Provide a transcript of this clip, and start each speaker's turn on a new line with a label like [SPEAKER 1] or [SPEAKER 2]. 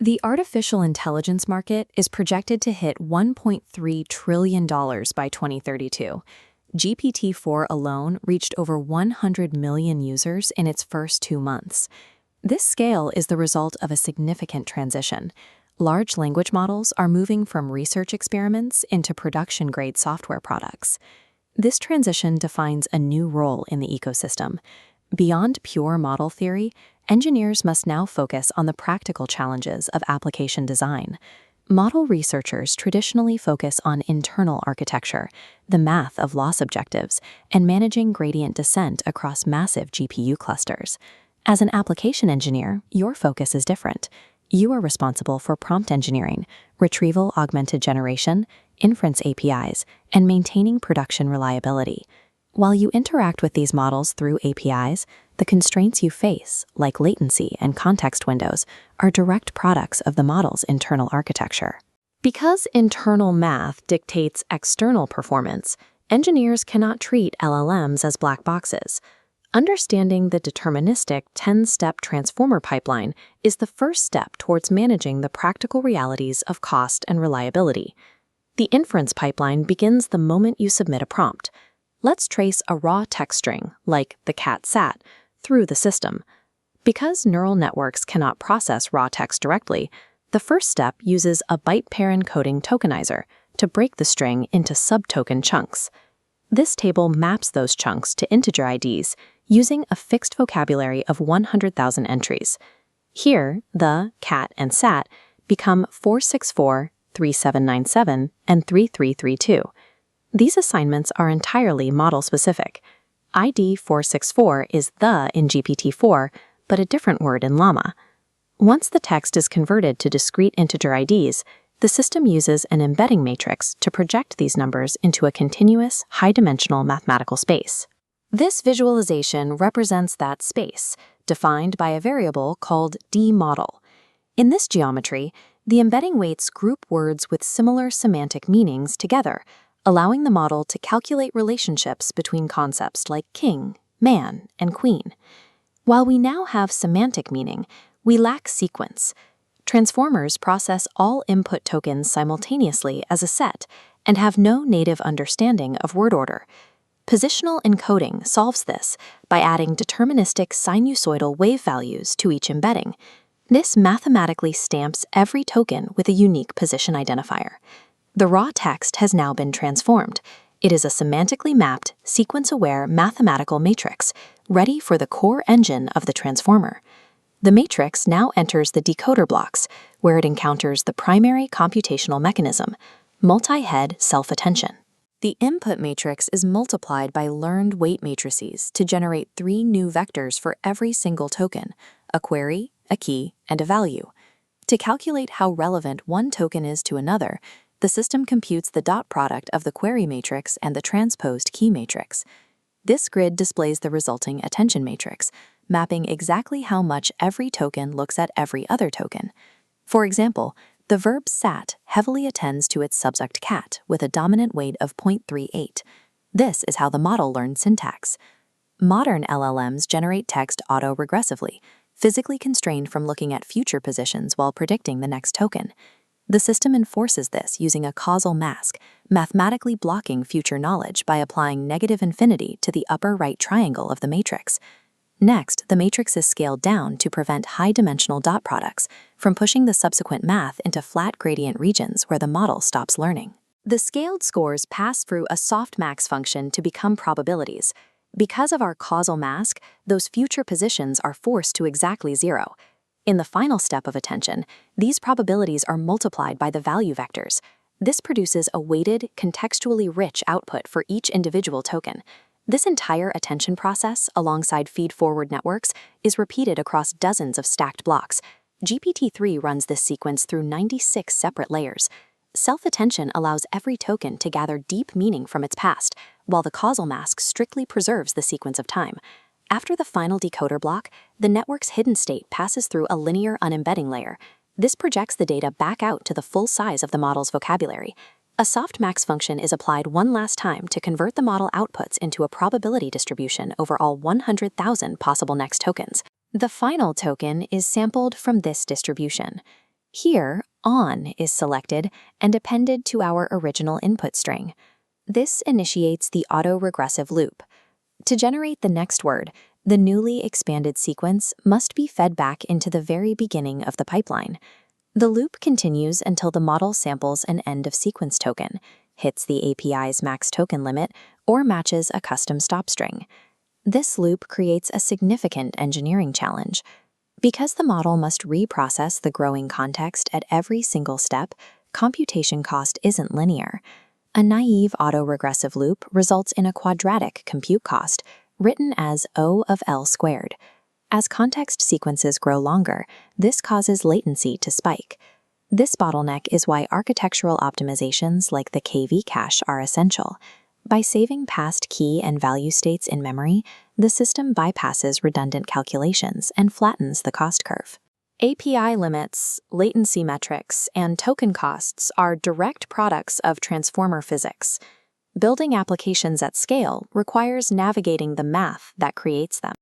[SPEAKER 1] The artificial intelligence market is projected to hit $1.3 trillion by 2032. GPT-4 alone reached over 100 million users in its first 2 months. This scale is the result of a significant transition. Large language models are moving from research experiments into production-grade software products. This transition defines a new role in the ecosystem. Beyond pure model theory, engineers must now focus on the practical challenges of application design. Model researchers traditionally focus on internal architecture, the math of loss objectives, and managing gradient descent across massive GPU clusters. As an application engineer, your focus is different. You are responsible for prompt engineering, retrieval augmented generation, inference APIs, and maintaining production reliability. While you interact with these models through APIs, the constraints you face, like latency and context windows, are direct products of the model's internal architecture. Because internal math dictates external performance, engineers cannot treat LLMs as black boxes. Understanding the deterministic 10-step transformer pipeline is the first step towards managing the practical realities of cost and reliability. The inference pipeline begins the moment you submit a prompt. Let's trace a raw text string, like the cat sat, through the system. Because neural networks cannot process raw text directly, the first step uses a byte pair encoding tokenizer to break the string into subtoken chunks. This table maps those chunks to integer IDs using a fixed vocabulary of 100,000 entries. Here, the, cat, and sat become 464, 3797, and 3332. These assignments are entirely model-specific. ID 464 is the in GPT-4, but a different word in Llama. Once the text is converted to discrete integer IDs, the system uses an embedding matrix to project these numbers into a continuous, high-dimensional mathematical space. This visualization represents that space, defined by a variable called d-model. In this geometry, the embedding weights group words with similar semantic meanings together, allowing the model to calculate relationships between concepts like king, man, and queen. While we now have semantic meaning, we lack sequence. Transformers process all input tokens simultaneously as a set and have no native understanding of word order. Positional encoding solves this by adding deterministic sinusoidal wave values to each embedding. This mathematically stamps every token with a unique position identifier. The raw text has now been transformed. It is a semantically mapped, sequence-aware mathematical matrix, ready for the core engine of the transformer. The matrix now enters the decoder blocks, where it encounters the primary computational mechanism, multi-head self-attention. The input matrix is multiplied by learned weight matrices to generate 3 new vectors for every single token: a query, a key, and a value. To calculate how relevant one token is to another, the system computes the dot product of the query matrix and the transposed key matrix. This grid displays the resulting attention matrix, mapping exactly how much every token looks at every other token. For example, the verb sat heavily attends to its subject cat with a dominant weight of 0.38. This is how the model learns syntax. Modern LLMs generate text autoregressively, physically constrained from looking at future positions while predicting the next token. The system enforces this using a causal mask, mathematically blocking future knowledge by applying negative infinity to the upper right triangle of the matrix. Next, the matrix is scaled down to prevent high-dimensional dot products from pushing the subsequent math into flat gradient regions where the model stops learning. The scaled scores pass through a softmax function to become probabilities. Because of our causal mask, those future positions are forced to exactly 0. In the final step of attention, these probabilities are multiplied by the value vectors. This produces a weighted, contextually rich output for each individual token. This entire attention process, alongside feed-forward networks, is repeated across dozens of stacked blocks. GPT-3 runs this sequence through 96 separate layers. Self-attention allows every token to gather deep meaning from its past, while the causal mask strictly preserves the sequence of time. After the final decoder block, the network's hidden state passes through a linear unembedding layer. This projects the data back out to the full size of the model's vocabulary. A softmax function is applied one last time to convert the model outputs into a probability distribution over all 100,000 possible next tokens. The final token is sampled from this distribution. Here, on is selected and appended to our original input string. This initiates the autoregressive loop. To generate the next word, the newly expanded sequence must be fed back into the very beginning of the pipeline. The loop continues until the model samples an end-of-sequence token, hits the API's max token limit, or matches a custom stop string. This loop creates a significant engineering challenge. Because the model must reprocess the growing context at every single step, computation cost isn't linear. A naive autoregressive loop results in a quadratic compute cost, written as O of L squared. As context sequences grow longer, this causes latency to spike. This bottleneck is why architectural optimizations like the KV cache are essential. By saving past key and value states in memory, the system bypasses redundant calculations and flattens the cost curve. API limits, latency metrics, and token costs are direct products of transformer physics. Building applications at scale requires navigating the math that creates them.